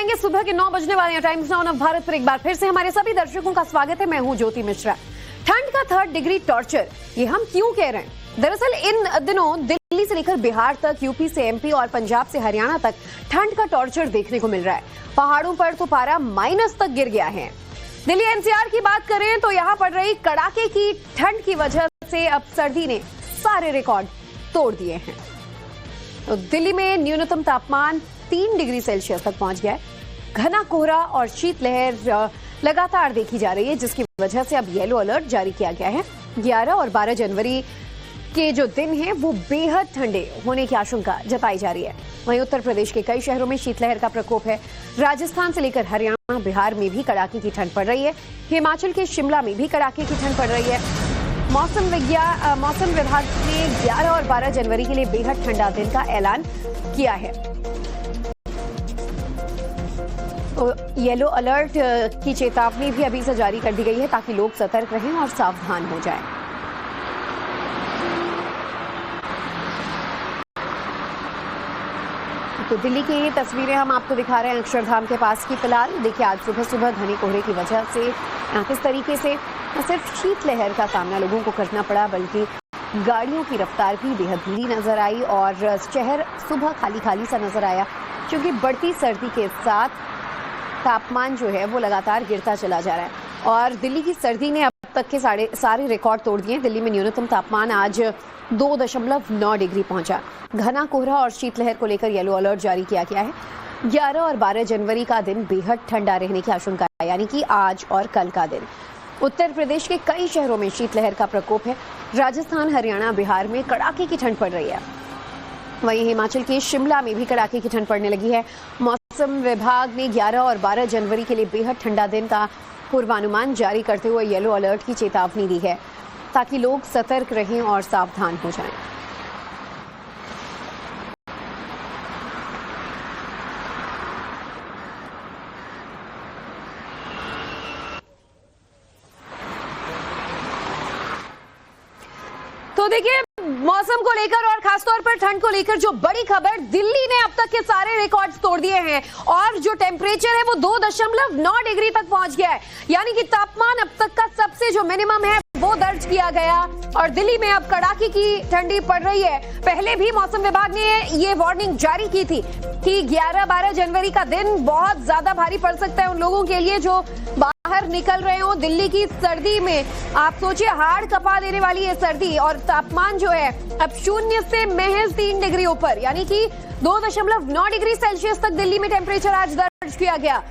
दिखाएंगे सुबह के 9 बजने वाले हैं। टाइम्स नाउ ऑफ भारत पर एक बार फिर से हमारे सभी दर्शकों का स्वागत है। मैं हूं ज्योति मिश्रा। ठंड का 3rd डिग्री टॉर्चर, ये हम क्यों कह रहे हैं? दरअसल इन दिनों दिल्ली से लेकर बिहार तक, यूपी से एमपी और पंजाब से हरियाणा तक ठंड का टॉर्चर देखने को मिल रहा है। पहाड़ों पर तो पारा माइनस तक गिर गया है। दिल्ली एनसीआर की बात करें तो यहाँ पड़ रही कड़ाके की ठंड की वजह से अब सर्दी ने सारे रिकॉर्ड तोड़ दिए हैं। तो दिल्ली में न्यूनतम तापमान 3 डिग्री सेल्सियस तक पहुंच गया है। घना कोहरा और शीतलहर लगातार देखी जा रही है, जिसकी वजह से अब येलो अलर्ट जारी किया गया है। 11 और 12 जनवरी के जो दिन हैं वो बेहद ठंडे होने की आशंका जताई जा रही है। वहीं उत्तर प्रदेश के कई शहरों में शीतलहर का प्रकोप है। राजस्थान से लेकर हरियाणा, बिहार में भी कड़ाके की ठंड पड़ रही है। हिमाचल के शिमला में भी कड़ाके की ठंड पड़ रही है। मौसम विभाग ने 11 और 12 जनवरी के लिए बेहद ठंडा दिन का ऐलान किया है। तो येलो अलर्ट की चेतावनी भी अभी से जारी कर दी गई है ताकि लोग सतर्क रहें और सावधान हो जाएं। तो दिल्ली की ये तस्वीरें हम आपको दिखा रहे हैं अक्षरधाम के पास की। फिलहाल देखिए, आज सुबह सुबह घने कोहरे की वजह से किस तरीके से न सिर्फ शीतलहर का सामना लोगों को करना पड़ा, बल्कि गाड़ियों की रफ्तार भी बेहद धीमी नजर आई और शहर सुबह खाली खाली सा नजर आया, क्योंकि बढ़ती सर्दी के साथ तापमान जो है वो लगातार गिरता चला जा रहा है। और दिल्ली की सर्दी ने अब तक के सारे रिकॉर्ड तोड़ दिए। दिल्ली में न्यूनतम तापमान आज 2.9 डिग्री पहुंचा। घना कोहरा और शीतलहर को लेकर येलो अलर्ट जारी किया गया है। 11 और 12 जनवरी का दिन बेहद ठंडा रहने की आशंका है, यानी कि आज और कल का दिन। उत्तर प्रदेश के कई शहरों में शीतलहर का प्रकोप है। राजस्थान, हरियाणा, बिहार में कड़ाके की ठंड पड़ रही है। वहीं हिमाचल के शिमला में भी कड़ाके की ठंड पड़ने लगी है। मौसम विभाग ने 11 और 12 जनवरी के लिए बेहद ठंडा दिन का पूर्वानुमान जारी करते हुए येलो अलर्ट की चेतावनी दी है, ताकि लोग सतर्क रहें और सावधान हो जाएं। तो देखिए, मौसम को लेकर और खासतौर पर ठंड को लेकर जो बड़ी खबर, दिल्ली ने अब तक के सारे रिकॉर्ड्स तोड़ दिए हैं और जो टेम्परेचर है वो 2.9 डिग्री तक पहुंच गया है। यानी कि तापमान अब तक का सबसे जो मिनिमम है वो दर्ज किया गया और दिल्ली में अब कड़ाके की ठंडी पड़ रही है। पहले भी मौसम विभाग ने ये वार्निंग जारी की थी कि 11-12 जनवरी का दिन बहुत ज्यादा भारी पड़ सकता है उन लोगों के लिए जो बाहर निकल रहे हो। दिल्ली की सर्दी में आप सोचिए, हाड़ कपा देने वाली ये सर्दी, और तापमान जो है अब 0 से महज 3 डिग्री ऊपर, यानी कि 2.9 डिग्री सेल्सियस तक दिल्ली में टेम्परेचर आज दर्ज किया गया।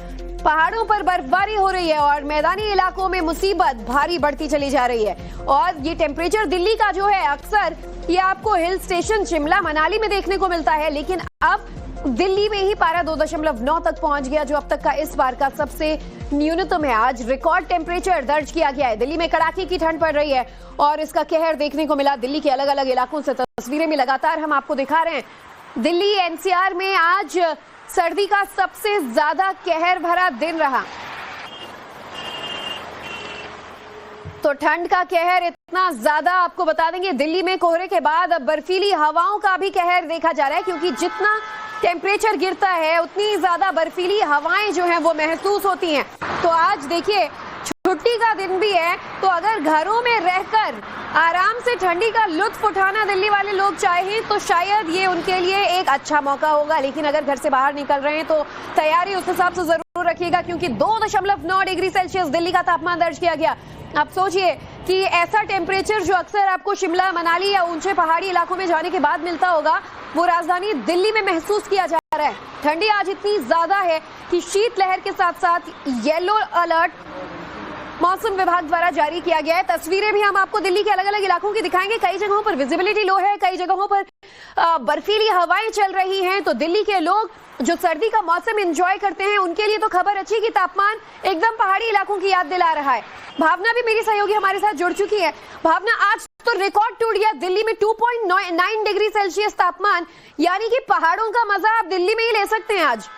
पहाड़ों पर बर्फबारी हो रही है और मैदानी इलाकों में मुसीबत भारी बढ़ती चली जा रही है। और ये टेम्परेचर दिल्ली का जो है, अक्सर ये आपको हिल स्टेशन शिमला, मनाली में देखने को मिलता है, लेकिन अब दिल्ली में ही पारा 2.9 तक पहुंच गया, जो अब तक का इस बार का सबसे न्यूनतम है। आज रिकॉर्ड टेम्परेचर दर्ज किया गया है। दिल्ली में कड़ाके की ठंड पड़ रही है और इसका कहर देखने को मिला। दिल्ली के अलग अलग इलाकों से तस्वीरें भी लगातार हम आपको दिखा रहे हैं। दिल्ली एनसीआर में आज सर्दी का सबसे ज्यादा कहर भरा दिन रहा। तो ठंड का कहर इतना ज्यादा, आपको बता देंगे, दिल्ली में कोहरे के बाद अब बर्फीली हवाओं का भी कहर देखा जा रहा है, क्योंकि जितना टेम्परेचर गिरता है उतनी ज्यादा बर्फीली हवाएं जो हैं वो महसूस होती हैं। तो आज देखिए, छुट्टी का दिन भी है, तो अगर घरों में रहकर आराम से ठंडी का लुत्फ उठाना दिल्ली वाले लोग चाहें तो शायद ये उनके लिए एक अच्छा मौका होगा। लेकिन अगर घर से बाहर निकल रहे हैं तो तैयारी उस हिसाब से जरूर रखिएगा, क्योंकि 2.9 डिग्री सेल्सियस दिल्ली का तापमान दर्ज किया गया। आप सोचिए कि ऐसा टेम्परेचर जो अक्सर आपको शिमला, मनाली या ऊंचे पहाड़ी इलाकों में जाने के बाद मिलता होगा, वो राजधानी दिल्ली में महसूस किया जा रहा है। ठंडी आज इतनी ज्यादा है कि शीतलहर के साथ साथ येलो अलर्ट मौसम विभाग द्वारा जारी किया गया है। तस्वीरें भी हम आपको दिल्ली के अलग अलग इलाकों की दिखाएंगे। कई जगहों पर विजिबिलिटी लो है, कई जगहों पर बर्फीली हवाएं चल रही हैं। तो दिल्ली के लोग जो सर्दी का मौसम एंजॉय करते हैं, उनके लिए तो खबर अच्छी कि तापमान एकदम पहाड़ी इलाकों की याद दिला रहा है। भावना भी मेरी सहयोगी हमारे साथ जुड़ चुकी है। भावना, आज तो रिकॉर्ड टूट गया दिल्ली में 2.9 डिग्री सेल्सियस तापमान, यानी कि पहाड़ों का मजा आप दिल्ली में ही ले सकते हैं आज।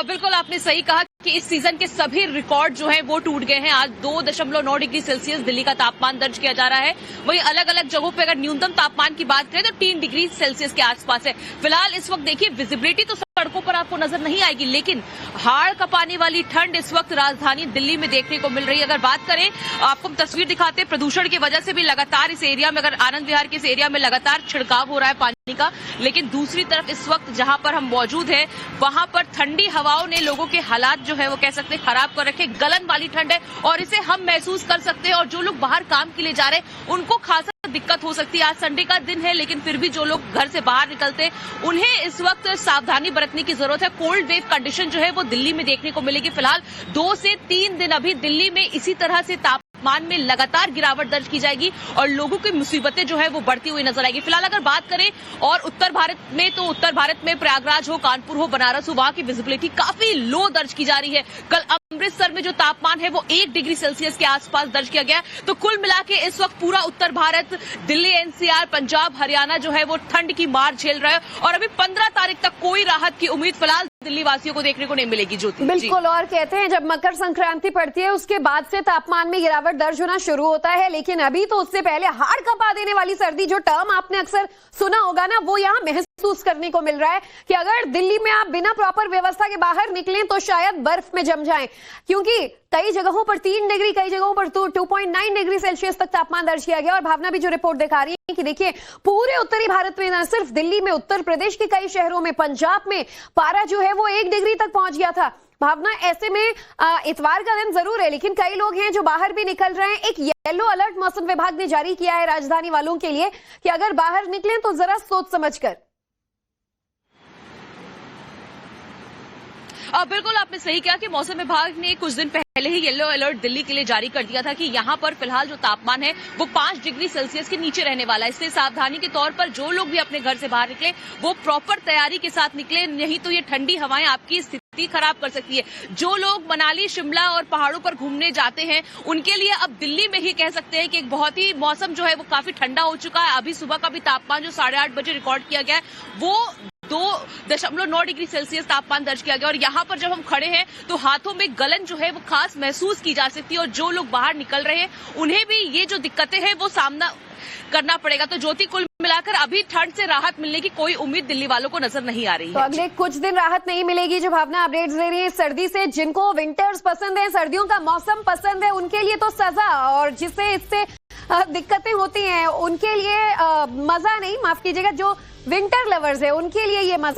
बिल्कुल आपने सही कहा कि इस सीजन के सभी रिकॉर्ड जो हैं वो टूट गए हैं। आज 2.9 डिग्री सेल्सियस दिल्ली का तापमान दर्ज किया जा रहा है। वहीं अलग अलग जगहों पे अगर न्यूनतम तापमान की बात करें तो 3 डिग्री सेल्सियस के आसपास है। फिलहाल इस वक्त देखिए विजिबिलिटी तो सड़कों पर आपको नजर नहीं आएगी, लेकिन हाड़ कपाने वाली ठंड इस वक्त राजधानी दिल्ली में देखने को मिल रही है। अगर बात करें, आपको हम तस्वीर दिखाते हैं, प्रदूषण की वजह से भी लगातार इस एरिया में, अगर आनंद विहार के इस एरिया में लगातार छिड़काव हो रहा है पानी का, लेकिन दूसरी तरफ इस वक्त जहां पर हम मौजूद हैं वहां पर ठंडी हवाओं ने लोगों के हालात जो है वो कह सकते हैं खराब कर रखे। गलन वाली ठंड है और इसे हम महसूस कर सकते हैं। और जो लोग बाहर काम के लिए जा रहे हैं उनको खासा दिक्कत हो सकती है। आज संडे का दिन है, लेकिन फिर भी जो लोग घर से बाहर निकलते हैं उन्हें इस वक्त सावधानी बरतने की जरूरत है। कोल्ड वेव कंडीशन जो है वो दिल्ली में देखने को मिलेगी। फिलहाल 2 से 3 दिन अभी दिल्ली में इसी तरह से तापमान में लगातार गिरावट दर्ज की जाएगी और लोगों की मुसीबतें जो है वो बढ़ती हुई नजर आएगी। फिलहाल अगर बात करें और उत्तर भारत में, तो उत्तर भारत में प्रयागराज हो, कानपुर हो, बनारस हो, वहां की विजिबिलिटी काफी लो दर्ज की जा रही है। कल अमृतसर में जो तापमान है वो 1 डिग्री सेल्सियस के आसपास दर्ज किया गया। तो कुल मिला के इस वक्त पूरा उत्तर भारत, दिल्ली, एनसीआर, पंजाब, हरियाणा जो है वो ठंड की मार झेल रहा है और अभी 15 तारीख तक कोई राहत की उम्मीद फिलहाल दिल्ली वासियों को देखने को नहीं मिलेगी। ज्योति, बिल्कुल। और कहते हैं जब मकर संक्रांति पड़ती है उसके बाद से तापमान में गिरावट दर्ज होना शुरू होता है, लेकिन अभी तो उससे पहले हाड़ कपा देने वाली सर्दी, जो टर्म आपने अक्सर सुना होगा ना, वो यहाँ महसूस करने को मिल रहा है कि अगर दिल्ली में आप बिना प्रॉपर व्यवस्था के बाहर निकलें तो शायद बर्फ में जम जाएं, क्योंकि कई जगहों पर 3 डिग्री, कई जगहों पर 2.9 डिग्री सेल्सियस तक तापमान दर्ज किया गया। और भावना भी जो रिपोर्ट दिखा रही है कि देखिए पूरे उत्तरी भारत में, न सिर्फ दिल्ली में, उत्तर प्रदेश के कई शहरों में, पंजाब में पारा जो है वो 1 डिग्री तक पहुंच गया था। भावना, ऐसे में इतवार का दिन जरूर है, लेकिन कई लोग हैं जो बाहर भी निकल रहे हैं। एक येलो अलर्ट मौसम विभाग ने जारी किया है राजधानी वालों के लिए कि अगर बाहर निकलें तो जरा सोच समझकर। बिल्कुल आपने सही कहा कि मौसम विभाग ने कुछ दिन पहले ही येलो अलर्ट दिल्ली के लिए जारी कर दिया था कि यहां पर फिलहाल जो तापमान है वो 5 डिग्री सेल्सियस के नीचे रहने वाला है। इसलिए सावधानी के तौर पर जो लोग भी अपने घर से बाहर निकले वो प्रॉपर तैयारी के साथ निकले, नहीं तो ये ठंडी हवाएं आपकी स्थिति खराब कर सकती है। जो लोग मनाली, शिमला और पहाड़ों पर घूमने जाते हैं उनके लिए अब दिल्ली में ही कह सकते हैं कि एक बहुत ही मौसम जो है वो काफी ठंडा हो चुका है। अभी सुबह का भी तापमान जो 8:30 बजे रिकॉर्ड किया गया है वो 2.9 डिग्री सेल्सियस तापमान दर्ज किया गया। और यहाँ पर जब हम खड़े हैं तो हाथों में गलन जो है वो खास महसूस की जा सकती है और जो लोग बाहर निकल रहे हैं उन्हें भी ये जो दिक्कतें हैं वो सामना करना पड़ेगा। तो ज्योति, कुल मिलाकर अभी ठंड से राहत मिलने की कोई उम्मीद दिल्ली वालों को नजर नहीं आ रही है। तो अगले कुछ दिन राहत नहीं मिलेगी। जो भावना अपडेट्स दे रही है सर्दी से, जिनको विंटर्स पसंद है, सर्दियों का मौसम पसंद है, उनके लिए तो सजा, और जिससे इससे दिक्कतें होती हैं उनके लिए मजा नहीं, माफ कीजिएगा, जो विंटर लवर्स है उनके लिए ये मजा।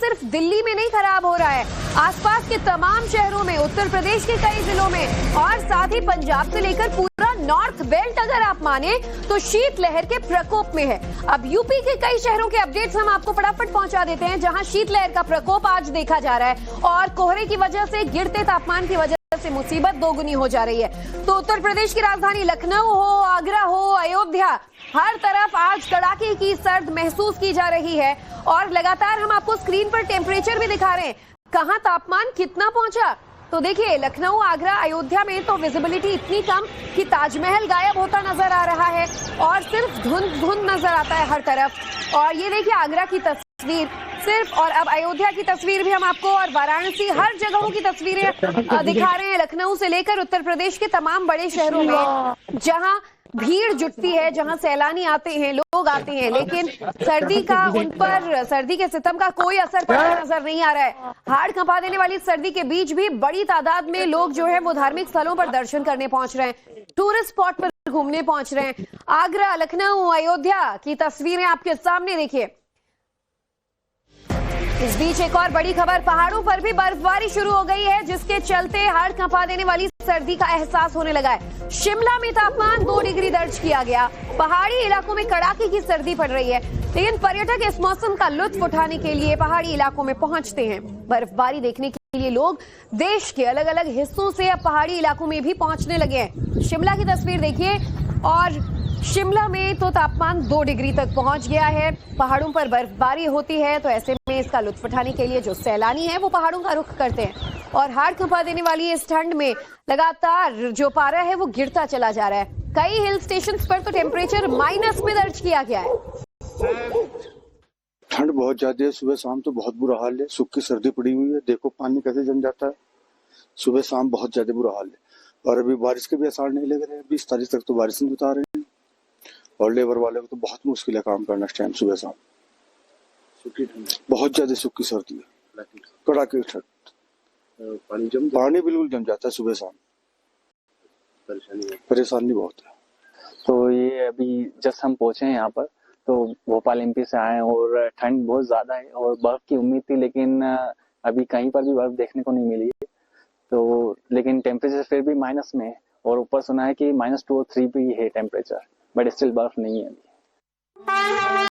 सिर्फ दिल्ली में नहीं खराब हो रहा है, आसपास के तमाम शहरों में, उत्तर प्रदेश के कई जिलों में, और साथ ही पंजाब से लेकर पूरा नॉर्थ बेल्ट अगर आप माने तो शीतलहर के प्रकोप में है। अब यूपी के कई शहरों के अपडेट्स हम आपको फटाफट पहुंचा देते हैं जहां शीतलहर का प्रकोप आज देखा जा रहा है और कोहरे की वजह से, गिरते तापमान की वजह से मुसीबत दोगुनी हो जा रही है। तो उत्तर प्रदेश की राजधानी लखनऊ हो, आगरा हो, अयोध्या, हर तरफ आज कड़ाके की सर्द महसूस की जा रही है। और लगातार हम आपको स्क्रीन पर टेम्परेचर भी दिखा रहे हैं, कहां तापमान कितना पहुंचा। तो देखिए लखनऊ, आगरा, अयोध्या में तो विजिबिलिटी इतनी कम कि ताजमहल गायब होता नजर आ रहा है और सिर्फ धुंध नजर आता है हर तरफ। और ये देखिए आगरा की तस्वीर सिर्फ, और अब अयोध्या की तस्वीर भी हम आपको, और वाराणसी, हर जगहों की तस्वीरें दिखा रहे हैं, लखनऊ से लेकर उत्तर प्रदेश के तमाम बड़े शहरों में जहां भीड़ जुटती है, जहां सैलानी आते हैं, लोग आते हैं, लेकिन सर्दी का उन पर, सर्दी के सितम का कोई असर पड़ता नजर नहीं आ रहा है। हाड़ कंपा देने वाली सर्दी के बीच भी बड़ी तादाद में लोग जो है वो धार्मिक स्थलों पर दर्शन करने पहुंच रहे हैं, टूरिस्ट स्पॉट पर घूमने पहुंच रहे हैं। आगरा, लखनऊ, अयोध्या की तस्वीरें आपके सामने देखिए। इस बीच एक और बड़ी खबर, पहाड़ों पर भी बर्फबारी शुरू हो गई है, जिसके चलते हाड़ कंपा देने वाली सर्दी का एहसास होने लगा है। शिमला में तापमान 2 डिग्री दर्ज किया गया। पहाड़ी इलाकों में कड़ाके की सर्दी पड़ रही है, लेकिन पर्यटक इस मौसम का लुत्फ उठाने के लिए पहाड़ी इलाकों में पहुंचते हैं। बर्फबारी देखने के लिए लोग देश के अलग अलग हिस्सों से अब पहाड़ी इलाकों में भी पहुंचने लगे हैं। शिमला की तस्वीर देखिए, और शिमला में तो तापमान 2 डिग्री तक पहुंच गया है। पहाड़ों पर बर्फबारी होती है तो ऐसे में इसका लुत्फ उठाने के लिए जो सैलानी है वो पहाड़ों का रुख करते हैं। और हाड़ कंपा देने वाली इस ठंड में लगातार जो पारा है वो गिरता चला जा रहा है। कई हिल स्टेशंस पर तो टेम्परेचर माइनस में दर्ज किया गया है। ठंड ठंड बहुत ज्यादा है, सुबह शाम तो बहुत बुरा हाल है, सूखी सर्दी पड़ी हुई है, देखो पानी कैसे जम जाता है, सुबह शाम बहुत ज्यादा बुरा हाल है। और अभी बारिश के भी आसार नहीं लग रहे हैं, 20 तारीख तक तो बारिश नहीं बता रहे हैं, और लेबर वाले को तो बहुत मुश्किल है काम करना इस टाइम सुबह शाम। सूखी ठंड, बहुत ज्यादा सूखी सर्दी है, कड़ाके की ठंड, पानी बिल्कुल जम जाता है सुबह शाम, परेशानी बहुत है। तो ये अभी जस्ट हम पहुंचे हैं यहाँ पर, तो भोपाल एमपी से आए हैं और ठंड बहुत ज्यादा है और बर्फ की उम्मीद थी, लेकिन अभी कहीं पर भी बर्फ देखने को नहीं मिली है। तो लेकिन टेम्परेचर फिर भी माइनस में है, और ऊपर सुना है कि -2 और -3 भी है टेम्परेचर, बट स्टिल बर्फ नहीं है अभी।